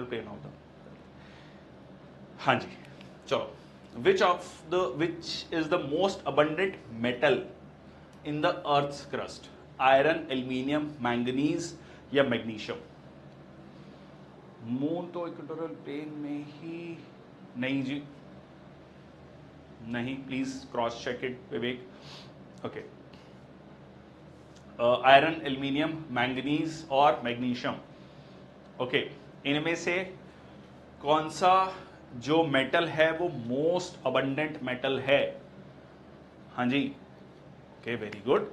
Plane of the, हाँ जी चलो, which is the most abundant metal in the earth's crust? Iron, aluminium, manganese या magnesium? Moon तो equatorial plane में ही नहीं जी, नहीं, please cross check it Vivek. Okay, iron, aluminium, manganese और मैग्नीशियम। ओके, इनमें से कौन सा जो मेटल है वो मोस्ट अबंडेंट मेटल है? हाँ जी, ओके, वेरी गुड,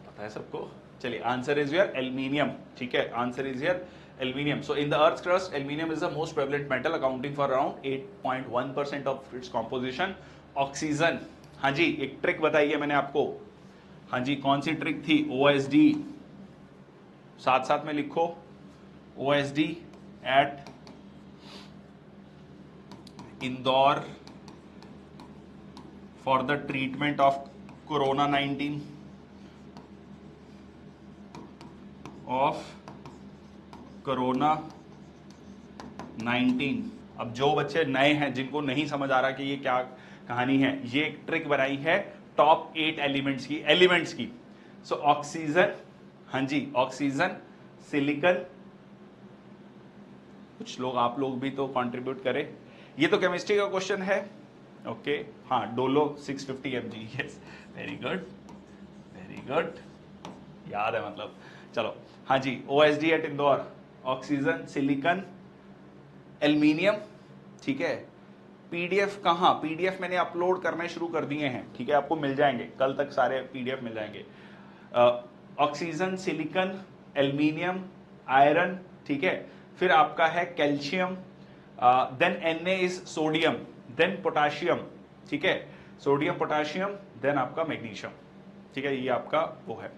पता है सबको। चलिए, आंसर इज योर एल्यूमिनियम। ठीक है, answer is your aluminium. So in the earth crust aluminium is the most prevalent metal accounting for around 8.1% of its composition. Oxygen, हाँ जी, एक ट्रिक बताई है मैंने आपको। हाँ जी, कौन सी ट्रिक थी? OSD, साथ साथ में लिखो, OSD at Indore for the treatment of corona 19 of corona 19। अब जो बच्चे नए हैं, जिनको नहीं समझ आ रहा कि ये क्या कहानी है, ये एक ट्रिक बनाई है टॉप 8 एलिमेंट्स की। सो ऑक्सीजन, हाँ जी, ऑक्सीजन, सिलिकन, कुछ लोग, आप लोग भी तो कंट्रीब्यूट करें। ये तो केमिस्ट्री का क्वेश्चन है। ओके, हाँ, Dolo 650 mg, yes, very good, very good, याद है मतलब। चलो, हाँ जी, OSD at Indore, oxygen, silicon, aluminium. ठीक है, PDF कहाँ? PDF मैंने अपलोड करने शुरू कर दिए हैं। ठीक है, आपको मिल जाएंगे, कल तक सारे PDF मिल जाएंगे। ऑक्सीजन, सिलिकन, एल्यूमिनियम, आयरन, ठीक है, फिर आपका है calcium, then Na is sodium, then potassium. ठीक है, सोडियम, पोटाशियम, देन आपका मैग्नीशियम। ठीक है, ये आपका वो है।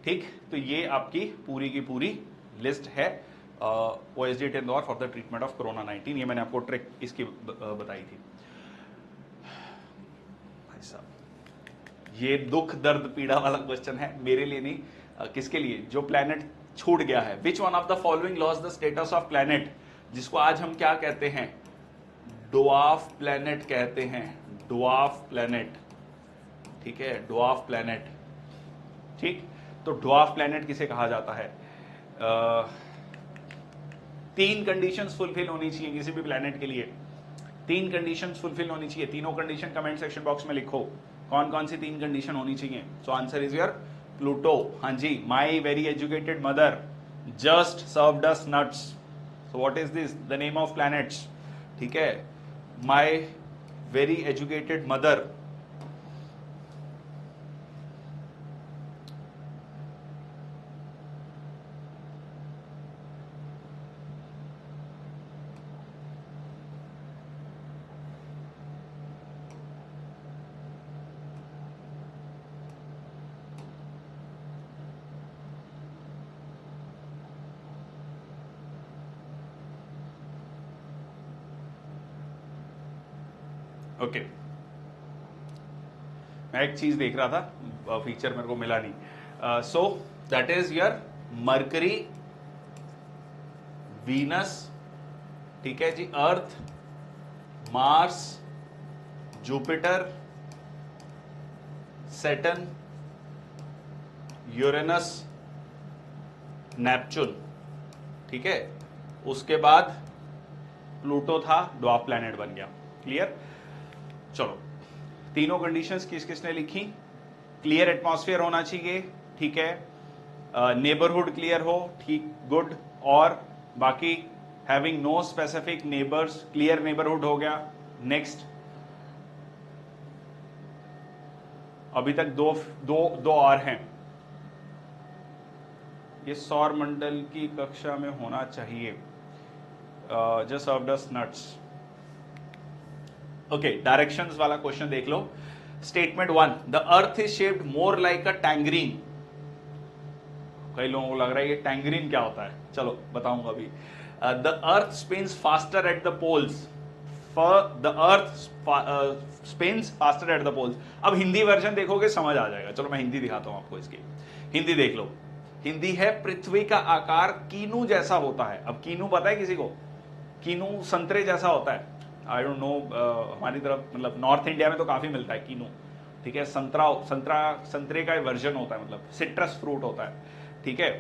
ठीक, तो ये आपकी पूरी की पूरी लिस्ट है OSD at Indore for the treatment of corona 19। ये मैंने आपको ट्रिक इसकी बताई थी। भाई साहब, ये दुख दर्द पीड़ा वाला क्वेश्चन है, मेरे लिए नहीं, किसके लिए? जो प्लैनेट छूट गया है। Which one of the following loss the status of planet? जिसको आज हम क्या कहते हैं? ड्वार्फ प्लैनेट कहते हैं, ड्वार्फ प्लैनेट। ठीक है, ड्वार्फ प्लैनेट। ठीक, तो ड्वार्फ प्लैनेट किसे कहा जाता है? 3 कंडीशंस फुलफिल होनी चाहिए किसी भी प्लैनेट के लिए। 3 कंडीशंस फुलफिल होनी चाहिए। तीनों कंडीशन कमेंट सेक्शन बॉक्स में लिखो, कौन कौन सी 3 कंडीशन होनी चाहिए। So answer is your Pluto. हाँ जी, my very educated mother just served us nuts. So what is this? The name of planets. ठीक है, my very educated mother okay. मैं एक चीज देख रहा था, फीचर मेरे को मिला नहीं। So that is your Mercury, Venus, ठीक है जी, Earth, Mars, Jupiter, Saturn, Uranus, Neptune. ठीक है, उसके बाद प्लूटो था, ड्वार्फ प्लैनेट बन गया। क्लियर? चलो, तीनों कंडीशंस किस किसने लिखी? क्लियर एटमॉस्फेयर होना चाहिए, ठीक है, नेबरहुड क्लियर हो, ठीक, गुड, और बाकी having no specific neighbours, clear neighbourhood हो गया। नेक्स्ट, अभी तक दो और हैं। ये सौर मंडल की कक्षा में होना चाहिए। Just served us nuts. Okay, directions वाला क्वेश्चन देख लो। Statement 1, the earth is shaped more like a tangerine. कई लोगों को लग रहा है ये टैंगरीन क्या होता है, चलो बताऊंगा अभी। The earth spins faster at the poles. The earth spins faster at the poles. अब हिंदी वर्जन देखोगे समझ आ जाएगा। चलो मैं हिंदी दिखाता हूं आपको इसकी। हिंदी देख लो। हिंदी है पृथ्वी का आकार कीनू जैसा होता है। अब कीनू पता है किसी को? कीनू संतरे जैसा होता है। आई डोंट नो, हमारी तरफ मतलब नॉर्थ इंडिया में तो काफी मिलता है कीनू, ठीक है। संतरे का वर्जन होता है, मतलब सिट्रस फ्रूट होता है, ठीक है।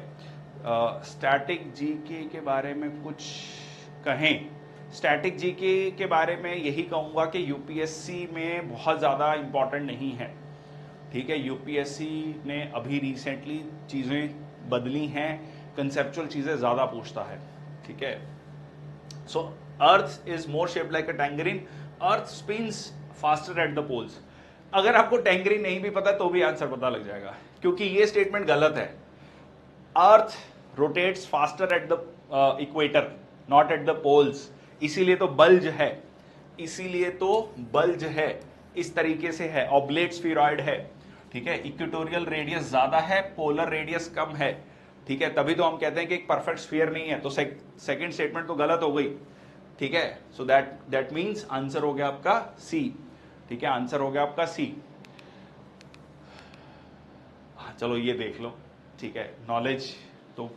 स्टैटिक जीके के बारे में कुछ कहें? स्टैटिक जीके के बारे में यही कहूंगा कि यूपीएससी में बहुत ज़्यादा इंपॉर्टेंट नहीं है, ठीक है। यूपीएससी ने अभी रिसेंटली चीज़ें बदली हैं, कंसेप्चुअल चीज़ें ज़्यादा पूछता है, ठीक है। So earth is more shaped like a tangerine, earth spins faster at the poles. अगर आपको टैंगरीन नहीं भी पता तो भी आंसर पता लग जाएगा, क्योंकि ये स्टेटमेंट गलत है। Earth rotates faster at the equator, not at the poles. इसीलिए तो बल्ज है, इसीलिए तो बल्ज है, इस तरीके से है, ऑब्लेट स्फीरॉइड है, ठीक है। इक्वेटोरियल रेडियस ज्यादा है, पोलर रेडियस कम है, ठीक है। तभी तो हम कहते हैं कि एक परफेक्ट स्फीयर नहीं है। तो सेकंड स्टेटमेंट तो गलत हो गई, ठीक है। सो दैट मींस आंसर हो गया आपका सी, ठीक है। आंसर हो गया आपका सी। चलो ये देख लो, ठीक है। नॉलेज तो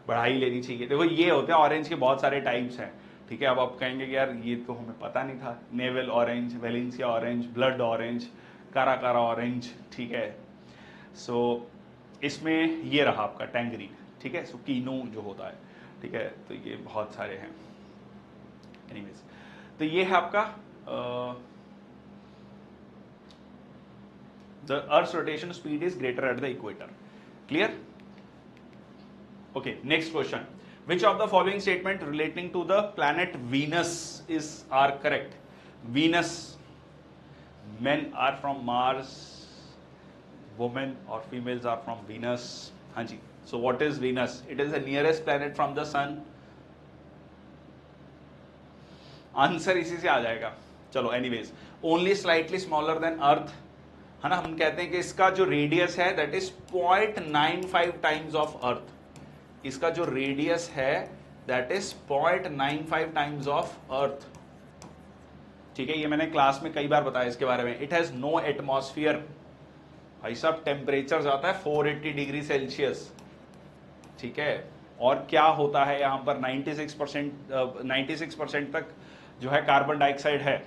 बढ़ा ही लेनी चाहिए। देखो ये होते हैं ऑरेंज के बहुत सारे टाइप्स हैं, ठीक है। अब आप कहेंगे कि यार ये तो हमें पता नहीं था। Naval orange, Valencia orange, blood orange, कारा ऑरेंज, ठीक है। सो इसमें ये रहा आपका टैंगरीन, ठीक है। सो कीनू जो होता है, ठीक है। तो ये बहुत सारे हैं। एनीवेज, तो ये है आपका the Earth's rotation speed is greater at the equator. Clear? Okay, next question. Which of the following statement relating to the planet Venus are correct? Venus, men are from Mars, women or females are from Venus. हाँ जी. So what is Venus? It is the nearest planet from the sun. Answer इसी से आ जाएगा। चलो anyways, only slightly smaller than earth, है ना। हम कहते हैं कि इसका जो रेडियस है that is 0.95 times of earth. इसका जो रेडियस है that is 0.95 times of earth, ठीक है। ये मैंने क्लास में कई बार बताया इसके बारे में। It has no atmosphere. भाई साहब टेम्परेचर जाता है 480 डिग्री सेल्सियस, ठीक है। और क्या होता है यहाँ पर 96% तक जो है कार्बन डाइऑक्साइड है,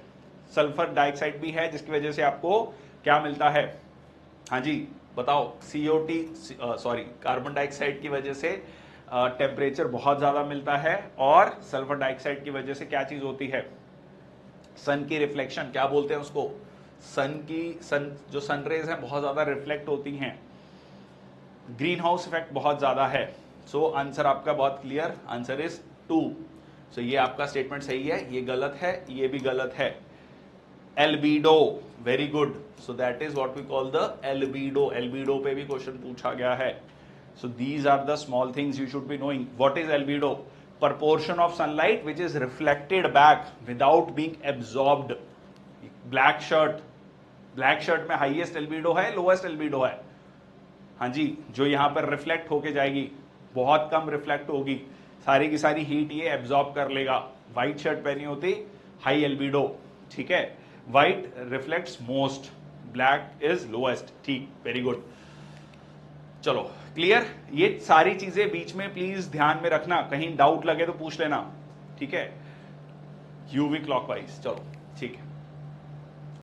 सल्फर डाइऑक्साइड भी है, जिसकी वजह से आपको क्या मिलता है? हाँ जी बताओ। CO2 सॉरी कार्बन डाइऑक्साइड की वजह से टेम्परेचर बहुत ज्यादा मिलता है, और सल्फर डाइऑक्साइड की वजह से क्या चीज होती है? सन की रिफ्लेक्शन, क्या बोलते हैं उसको? जो सन रेज है बहुत ज्यादा रिफ्लेक्ट होती हैं, ग्रीन हाउस इफेक्ट बहुत ज्यादा है। सो आंसर आपका बहुत क्लियर, आंसर इज 2। सो ये आपका स्टेटमेंट सही है, ये गलत है, ये भी गलत है। Albedo, very good. So that is what we call the albedo. Albedo पे भी क्वेश्चन पूछा गया है। So these are the small things you should be knowing. What is albedo? proportion of sunlight which is reflected back without being absorbed. Black shirt में highest albedo है, lowest albedo है? हाँ जी, जो यहां पर रिफ्लेक्ट होके जाएगी, बहुत कम रिफ्लेक्ट होगी, सारी की सारी हीट ये एब्जॉर्ब कर लेगा। व्हाइट शर्ट पहनी होती हाई एल्बिडो, ठीक है। White reflects most, black is lowest, ठीक, वेरी गुड। चलो क्लियर। ये सारी चीजें बीच में प्लीज ध्यान में रखना, कहीं डाउट लगे तो पूछ लेना, ठीक है। यूवी क्लॉकवाइज, चलो ठीक है।